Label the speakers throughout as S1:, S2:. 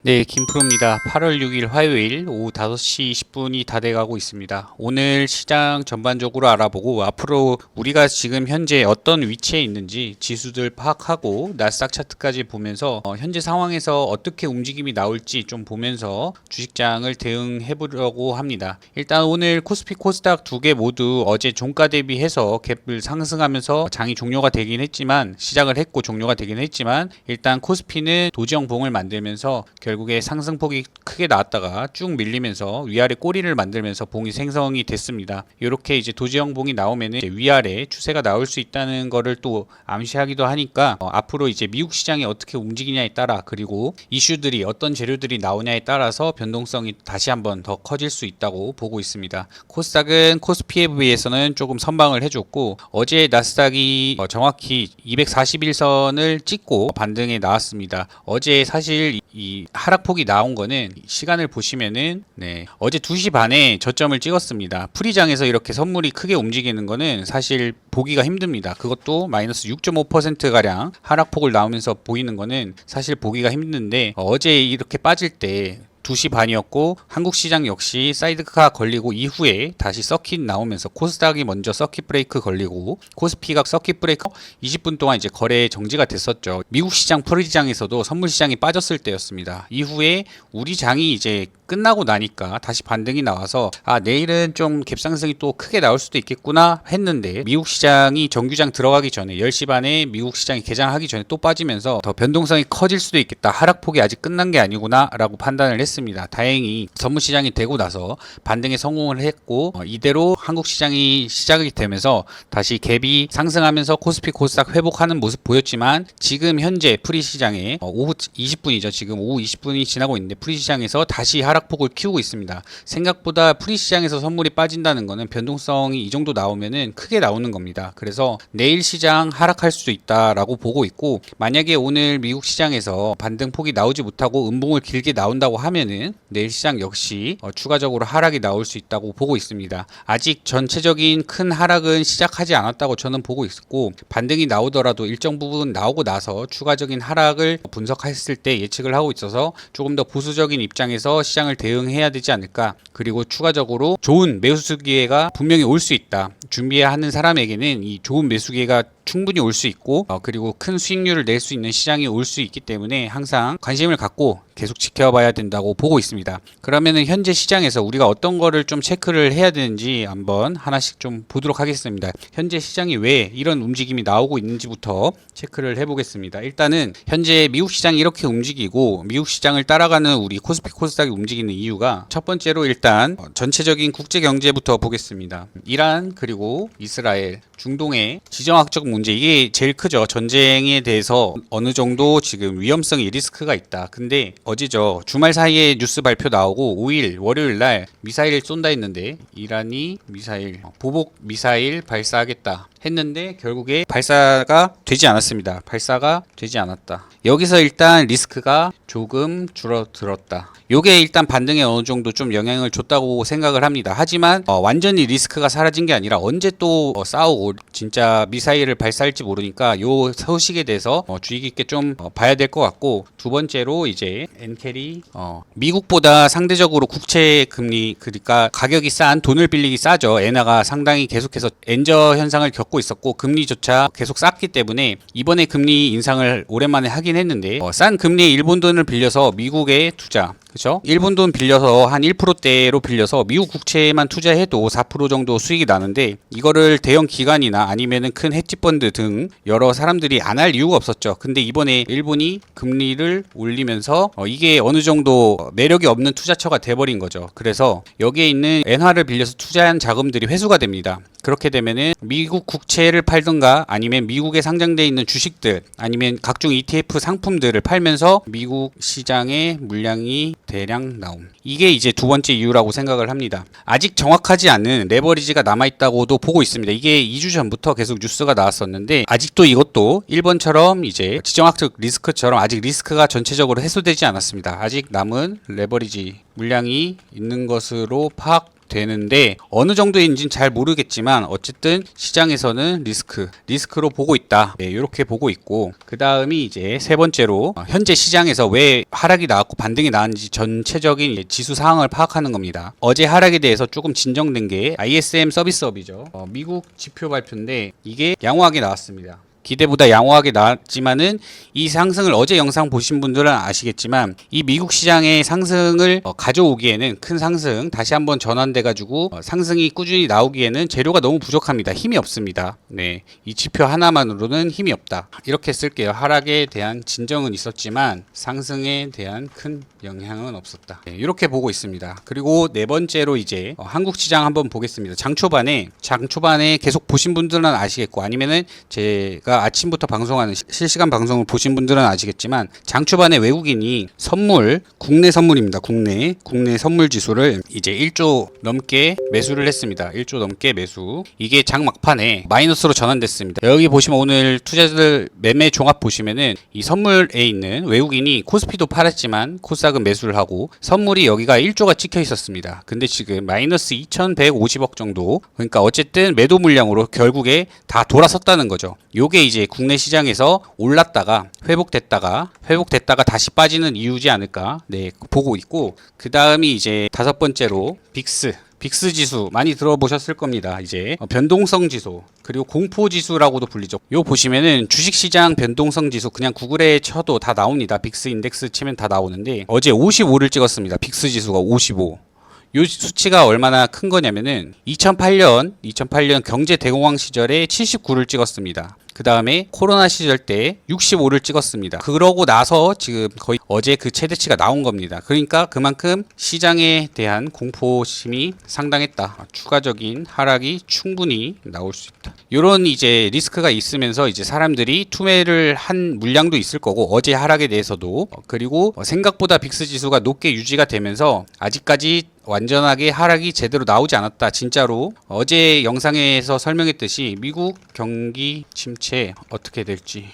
S1: 네, 김프로입니다. 8월 6일 화요일 오후 5시 20분이 다 돼가고 있습니다. 오늘 시장 전반적으로 알아보고 앞으로 우리가 지금 현재 어떤 위치에 있는지 지수들 파악하고 나스닥 차트까지 보면서 현재 상황에서 어떻게 움직임이 나올지 좀 보면서 주식장을 대응해 보려고 합니다. 일단 오늘 코스피 코스닥 두 개 모두 어제 종가 대비해서 갭을 상승하면서 장이 종료가 되긴 했지만 시작을 했고 종료가 되긴 했지만 일단 코스피는 도지형봉을 만들면서 결국에 상승폭이 크게 나왔다가 쭉 밀리면서 위아래 꼬리를 만들면서 봉이 생성이 됐습니다. 이렇게 이제 도지형 봉이 나오면은 이제 위아래 추세가 나올 수 있다는 거를 또 암시하기도 하니까 앞으로 이제 미국 시장이 어떻게 움직이냐에 따라 그리고 이슈들이 어떤 재료들이 나오냐에 따라서 변동성이 다시 한번 더 커질 수 있다고 보고 있습니다. 코스닥은 코스피에 비해서는 조금 선방을 해줬고 어제 나스닥이 정확히 241선을 찍고 반등에 나왔습니다. 어제 사실 이 하락폭이 나온 거는 시간을 보시면은 어제 2시 반에 저점을 찍었습니다. 프리장에서 이렇게 선물이 크게 움직이는 거는 사실 보기가 힘듭니다. 그것도 마이너스 6.5% 가량 하락폭을 나오면서 보이는 거는 사실 보기가 힘든데 어제 이렇게 빠질 때 2시 반이었고 한국 시장 역시 사이드카 걸리고 이후에 다시 서킷 나오면서 코스닥이 먼저 서킷 브레이크 걸리고 코스피가 서킷 브레이크 20분 동안 이제 거래 정지가 됐었죠. 미국 시장 프리장에서도 선물 시장이 빠졌을 때였습니다. 이후에 우리 장이 이제 끝나고 나니까 다시 반등이 나와서 내일은 좀 갭상승이 또 크게 나올 수도 있겠구나 했는데 미국 시장이 정규장 들어가기 전에 10시 반에 미국 시장이 개장하기 전에 또 빠지면서 더 변동성이 커질 수도 있겠다. 하락폭이 아직 끝난 게 아니구나 라고 판단을 했습니다. 다행히 선물 시장이 되고 나서 반등에 성공을 했고 이대로 한국 시장이 시작이 되면서 다시 갭이 상승하면서 코스피 코스닥 회복하는 모습 보였지만 지금 현재 프리 시장에 오후 20분이죠. 지금 오후 20분이 지나고 있는데 프리 시장에서 다시 하락폭을 키우고 있습니다. 생각보다 프리 시장에서 선물이 빠진다는 거는 변동성이 이 정도 나오면은 크게 나오는 겁니다. 그래서 내일 시장 하락할 수도 있다라고 보고 있고 만약에 오늘 미국 시장에서 반등폭이 나오지 못하고 음봉을 길게 나온다고 하면은 내일 시장 역시 추가적으로 하락이 나올 수 있다고 보고 있습니다. 아직 전체적인 큰 하락은 시작하지 않았다고 저는 보고 있고 반등이 나오더라도 일정 부분 나오고 나서 추가적인 하락을 분석했을 때 예측을 하고 있어서 조금 더 보수적인 입장에서 시장을 대응해야 되지 않을까. 그리고 추가적으로 좋은 매수 기회가 분명히 올 수 있다. 준비하는 사람에게는 이 좋은 매수 기회가 충분히 올 수 있고 그리고 큰 수익률을 낼 수 있는 시장이 올 수 있기 때문에 항상 관심을 갖고 계속 지켜봐야 된다고 보고 있습니다. 그러면은 현재 시장에서 우리가 어떤 거를 좀 체크를 해야 되는지 한번 하나씩 좀 보도록 하겠습니다. 현재 시장이 왜 이런 움직임이 나오고 있는지부터 체크를 해보겠습니다. 일단은 현재 미국 시장이 이렇게 움직이고 미국 시장을 따라가는 우리 코스피 코스닥이 움직이는 이유가 첫 번째로 일단 전체적인 국제 경제부터 보겠습니다. 이란 그리고 이스라엘 중동의 지정학적 문제 이게 제일 크죠. 전쟁에 대해서 어느 정도 지금 위험성이 리스크가 있다. 근데 어제죠. 주말 사이에 뉴스 발표 나오고 5일 월요일 날 미사일 쏜다 했는데 이란이 미사일 보복 미사일 발사하겠다 했는데 결국에 발사가 되지 않았습니다. 발사가 되지 않았다. 여기서 일단 리스크가 조금 줄어들었다. 요게 일단 반등에 어느 정도 좀 영향을 줬다고 생각을 합니다. 하지만 완전히 리스크가 사라진 게 아니라 언제 또 싸우고 진짜 미사일을 발사할지 모르니까 요 소식에 대해서 주의 깊게 좀 봐야 될 것 같고 두 번째로 이제 엔켈이 미국보다 상대적으로 국채 금리 그러니까 가격이 싼 돈을 빌리기 싸죠. 엔화가 상당히 계속해서 엔저 현상을 겪고 있었고 금리조차 계속 쌌기 때문에 이번에 금리 인상을 오랜만에 하긴 했는데 싼 금리에 일본 돈을 빌려서 미국에 투자 그렇죠? 일본 돈 빌려서 한 1%대로 빌려서 미국 국채에만 투자해도 4% 정도 수익이 나는데 이거를 대형 기관이나 아니면은 큰 헤지펀드 등 여러 사람들이 안 할 이유가 없었죠. 근데 이번에 일본이 금리를 올리면서 이게 어느 정도 매력이 없는 투자처가 돼버린 거죠. 그래서 여기에 있는 엔화를 빌려서 투자한 자금들이 회수가 됩니다. 그렇게 되면은 미국 국채를 팔든가 아니면 미국에 상장되어 있는 주식들 아니면 각종 ETF 상품들을 팔면서 미국 시장의 물량이 대량 나옴. 이게 이제 두 번째 이유라고 생각을 합니다. 아직 정확하지 않은 레버리지가 남아있다고도 보고 있습니다. 이게 2주 전부터 계속 뉴스가 나왔었는데 아직도 이것도 일본처럼 이제 지정학적 리스크처럼 아직 리스크가 전체적으로 해소되지 않았습니다. 아직 남은 레버리지 물량이 있는 것으로 되는데 어느 정도인지는 잘 모르겠지만 어쨌든 시장에서는 리스크로 보고 있다. 네, 이렇게 보고 있고, 그 다음이 이제 세 번째로 현재 시장에서 왜 하락이 나왔고 반등이 나왔는지 전체적인 지수 상황을 파악하는 겁니다. 어제 하락에 대해서 조금 진정된 게 ISM 서비스업이죠. 미국 지표 발표인데 이게 양호하게 나왔습니다. 기대보다 양호하게 나왔지만은 이 상승을 어제 영상 보신 분들은 아시겠지만 이 미국 시장의 상승을 가져오기에는 큰 상승 다시 한번 전환돼 가지고 상승이 꾸준히 나오기에는 재료가 너무 부족합니다. 힘이 없습니다. 네, 이 지표 하나만으로는 힘이 없다. 이렇게 쓸게요. 하락에 대한 진정은 있었지만 상승에 대한 큰 영향은 없었다. 네, 이렇게 보고 있습니다. 그리고 네 번째로 이제 한국 시장 한번 보겠습니다. 장 초반에 계속 보신 분들은 아시겠고, 아니면은 제가 아침부터 방송하는 실시간 방송을 보신 분들은 아시겠지만 장 초반에 외국인이 국내 선물입니다. 국내 선물 지수를 이제 1조 넘게 매수를 했습니다. 1조 넘게 매수. 이게 장 막판에 마이너스로 전환됐습니다. 여기 보시면 오늘 투자자들 매매 종합 보시면은 이 선물에 있는 외국인이 코스피도 팔았지만 코스닥은 매수를 하고 선물이 여기가 1조가 찍혀 있었습니다. 근데 지금 마이너스 2150억 정도, 그러니까 어쨌든 매도 물량으로 결국에 다 돌아섰다는 거죠. 요게 이제 국내 시장에서 올랐다가 회복됐다가 다시 빠지는 이유지 않을까, 네, 보고 있고, 그 다음이 이제 다섯 번째로 빅스 지수 많이 들어보셨을 겁니다. 이제 변동성 지수, 그리고 공포 지수라고도 불리죠. 요 보시면은 주식시장 변동성 지수 그냥 구글에 쳐도 다 나옵니다. 빅스 인덱스 치면 다 나오는데 어제 55를 찍었습니다. 빅스 지수가 55. 요 수치가 얼마나 큰 거냐면은 2008년 경제 대공황 시절에 79를 찍었습니다. 그 다음에 코로나 시절 때 65를 찍었습니다. 그러고 나서 지금 거의 어제 그 최대치가 나온 겁니다. 그러니까 그만큼 시장에 대한 공포심이 상당했다. 추가적인 하락이 충분히 나올 수 있다. 이런 이제 리스크가 있으면서 이제 사람들이 투매를 한 물량도 있을 거고, 어제 하락에 대해서도, 그리고 생각보다 빅스 지수가 높게 유지가 되면서 아직까지 완전하게 하락이 제대로 나오지 않았다. 진짜로 어제 영상에서 설명했듯이 미국 경기 침체 어떻게 될지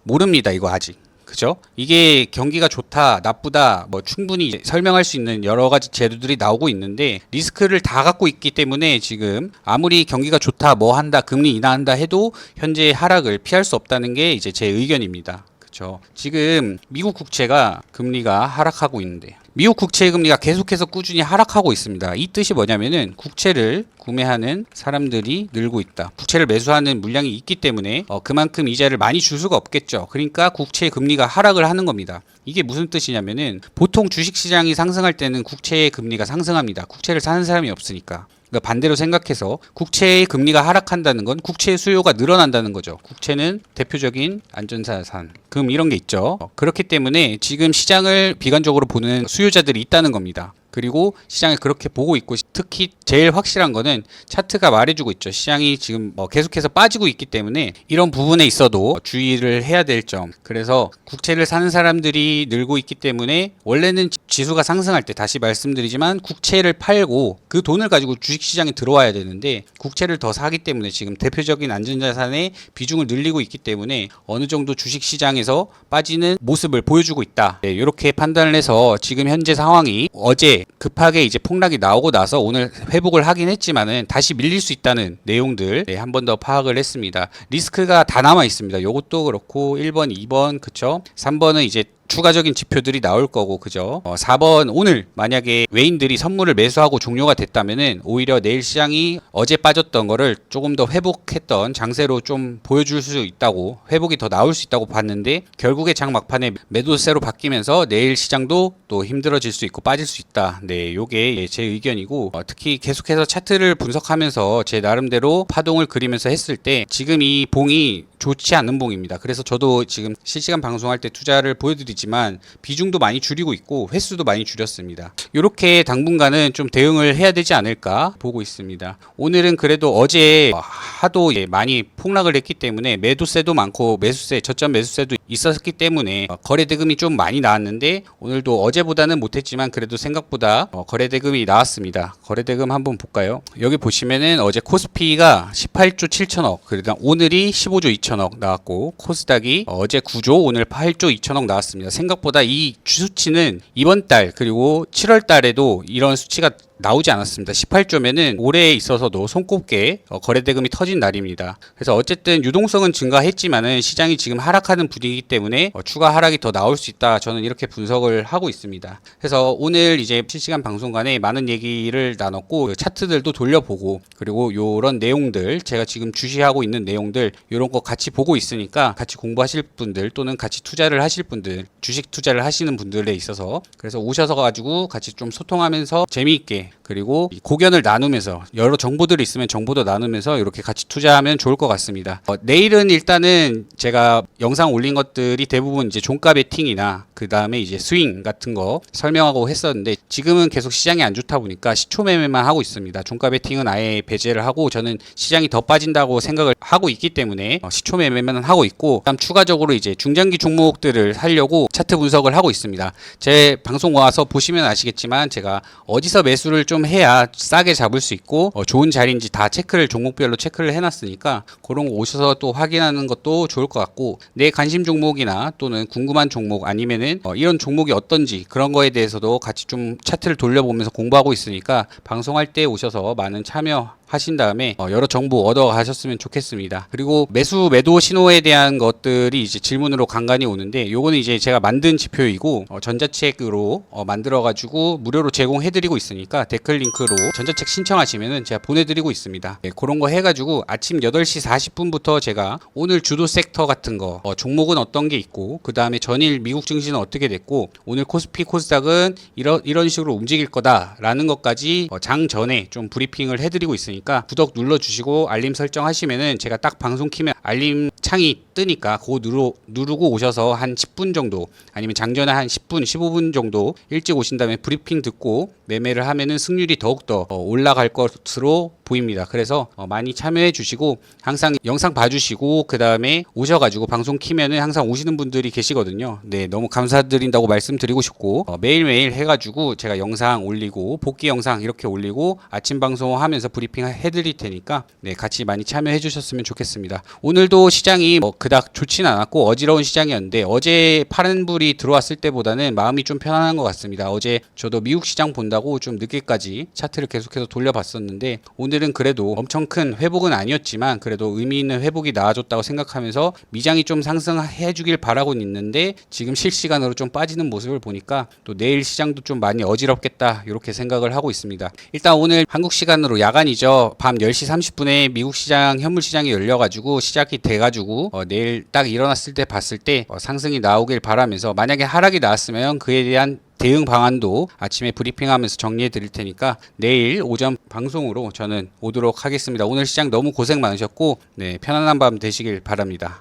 S1: 모릅니다. 이거 아직. 그죠? 이게 경기가 좋다, 나쁘다, 뭐 충분히 설명할 수 있는 여러 가지 재료들이 나오고 있는데 리스크를 다 갖고 있기 때문에 지금 아무리 경기가 좋다, 뭐 한다, 금리 인하한다 해도 현재 하락을 피할 수 없다는 게 이제 제 의견입니다. 그렇죠? 지금 미국 국채가 금리가 하락하고 있는데 미국 국채 금리가 계속해서 꾸준히 하락하고 있습니다. 이 뜻이 뭐냐면은 국채를 구매하는 사람들이 늘고 있다. 국채를 매수하는 물량이 있기 때문에 그만큼 이자를 많이 줄 수가 없겠죠. 그러니까 국채 금리가 하락을 하는 겁니다. 이게 무슨 뜻이냐면은 보통 주식시장이 상승할 때는 국채의 금리가 상승합니다. 국채를 사는 사람이 없으니까. 그러니까 반대로 생각해서 국채의 금리가 하락한다는 건 국채의 수요가 늘어난다는 거죠. 국채는 대표적인 안전자산, 금 이런 게 있죠. 그렇기 때문에 지금 시장을 비관적으로 보는 수요자들이 있다는 겁니다. 그리고 시장을 그렇게 보고 있고, 특히 제일 확실한 거는 차트가 말해주고 있죠. 시장이 지금 계속해서 빠지고 있기 때문에 이런 부분에 있어도 주의를 해야 될 점. 그래서 국채를 사는 사람들이 늘고 있기 때문에 원래는 지수가 상승할 때, 다시 말씀드리지만, 국채를 팔고 그 돈을 가지고 주식시장에 들어와야 되는데 국채를 더 사기 때문에 지금 대표적인 안전자산의 비중을 늘리고 있기 때문에 어느 정도 주식시장에서 빠지는 모습을 보여주고 있다. 네, 이렇게 판단을 해서 지금 현재 상황이 어제 급하게 이제 폭락이 나오고 나서 오늘 회복을 하긴 했지만은 다시 밀릴 수 있다는 내용들, 네, 한 번 더 파악을 했습니다. 리스크가 다 남아 있습니다. 요것도 그렇고 1번, 2번, 그쵸? 3번은 이제 추가적인 지표들이 나올 거고, 그죠? 4번, 오늘 만약에 외인들이 선물을 매수하고 종료가 됐다면은 오히려 내일 시장이 어제 빠졌던 거를 조금 더 회복했던 장세로 좀 보여줄 수 있다고, 회복이 더 나올 수 있다고 봤는데 결국에 장 막판에 매도세로 바뀌면서 내일 시장도 또 힘들어질 수 있고 빠질 수 있다. 네, 요게 제 의견이고, 특히 계속해서 차트를 분석하면서 제 나름대로 파동을 그리면서 했을 때 지금 이 봉이 좋지 않은 봉입니다. 그래서 저도 지금 실시간 방송할 때 투자를 보여드리지만 비중도 많이 줄이고 있고 횟수도 많이 줄였습니다. 이렇게 당분간은 좀 대응을 해야 되지 않을까 보고 있습니다. 오늘은 그래도 어제 하도 많이 폭락을 했기 때문에 매도세도 많고 매수세, 저점 매수세도 있었기 때문에 거래 대금이 좀 많이 나왔는데 오늘도 어제보다는 못했지만 그래도 생각보다 거래 대금이 나왔습니다. 거래 대금 한번 볼까요? 여기 보시면은 어제 코스피가 18조 7천억, 그러다 오늘이 15조 2천억 나왔고 코스닥이 어제 9조, 오늘 8조 2천억 나왔습니다. 생각보다 이 수치는 이번 달 그리고 7월 달에도 이런 수치가 나오지 않았습니다. 18조면은 올해에 있어서도 손꼽게 거래대금이 터진 날입니다. 그래서 어쨌든 유동성은 증가했지만은 시장이 지금 하락하는 분위기 때문에 추가 하락이 더 나올 수 있다. 저는 이렇게 분석을 하고 있습니다. 그래서 오늘 이제 실시간 방송간에 많은 얘기를 나눴고 차트들도 돌려보고 그리고 요런 내용들 제가 지금 주시하고 있는 내용들 요런 거 같이 보고 있으니까 같이 공부하실 분들 또는 같이 투자를 하실 분들 주식 투자를 하시는 분들에 있어서 그래서 오셔서 가지고 같이 좀 소통하면서 재미있게 그리고 고견을 나누면서 여러 정보들이 있으면 정보도 나누면서 이렇게 같이 투자하면 좋을 것 같습니다. 내일은 일단은 제가 영상 올린 것들이 대부분 이제 종가 베팅이나 그 다음에 이제 스윙 같은 거 설명하고 했었는데 지금은 계속 시장이 안 좋다 보니까 시초 매매만 하고 있습니다. 종가 베팅은 아예 배제를 하고 저는 시장이 더 빠진다고 생각을 하고 있기 때문에 시초 매매만 하고 있고 그다음 추가적으로 이제 중장기 종목들을 하려고 차트 분석을 하고 있습니다. 제 방송 와서 보시면 아시겠지만 제가 어디서 매수를 좀 해야 싸게 잡을 수 있고 좋은 자리인지 다 체크를 종목별로 체크를 해놨으니까 그런 거 오셔서 또 확인하는 것도 좋을 것 같고 내 관심 종목이나 또는 궁금한 종목 아니면은 이런 종목이 어떤지 그런 거에 대해서도 같이 좀 차트를 돌려보면서 공부하고 있으니까 방송할 때 오셔서 많은 참여 하신 다음에 여러 정보 얻어 가셨으면 좋겠습니다. 그리고 매수 매도 신호에 대한 것들이 이제 질문으로 간간히 오는데 요거는 이제 제가 만든 지표이고 전자책으로 만들어 가지고 무료로 제공해 드리고 있으니까 댓글 링크로 전자책 신청하시면은 제가 보내 드리고 있습니다. 네, 그런 거 해 가지고 아침 8시 40분부터 제가 오늘 주도 섹터 같은 거 종목은 어떤 게 있고 그다음에 전일 미국 증시는 어떻게 됐고 오늘 코스피 코스닥은 이런 식으로 움직일 거다라는 것까지 장 전에 좀 브리핑을 해 드리고 있으니까 구독 눌러주시고 알림 설정하시면은 제가 딱 방송 키면 알림 창이 뜨니까 그거 누르고 오셔서 한 10분 정도 아니면 장전에 한 10분 15분 정도 일찍 오신 다음에 브리핑 듣고 매매를 하면은 승률이 더욱더 올라갈 것으로 보입니다. 그래서 많이 참여해 주시고 항상 영상 봐주시고 그 다음에 오셔가지고 방송 키면은 항상 오시는 분들이 계시거든요. 네, 너무 감사드린다고 말씀드리고 싶고 매일매일 해가지고 제가 영상 올리고 복귀 영상 이렇게 올리고 아침 방송하면서 브리핑 해드릴 테니까 네, 같이 많이 참여해 주셨으면 좋겠습니다. 오늘도 시장이 그닥 좋지는 않았고 어지러운 시장이었는데 어제 파란불이 들어왔을 때보다는 마음이 좀 편안한 것 같습니다. 어제 저도 미국 시장 본다고 좀 늦게까지 차트를 계속해서 돌려봤었는데 오늘은 그래도 엄청 큰 회복은 아니었지만 그래도 의미 있는 회복이 나와줬다고 생각하면서 미장이 좀 상승해 주길 바라고 있는데 지금 실시간으로 좀 빠지는 모습을 보니까 또 내일 시장도 좀 많이 어지럽겠다 이렇게 생각을 하고 있습니다. 일단 오늘 한국 시간으로 야간이죠. 밤 10시 30분에 미국 시장 현물 시장이 열려가지고 시작이 돼가지고 내일 딱 일어났을 때 봤을 때 상승이 나오길 바라면서 만약에 하락이 나왔으면 그에 대한 대응 방안도 아침에 브리핑하면서 정리해 드릴 테니까 내일 오전 방송으로 저는 오도록 하겠습니다. 오늘 시장 너무 고생 많으셨고 네, 편안한 밤 되시길 바랍니다.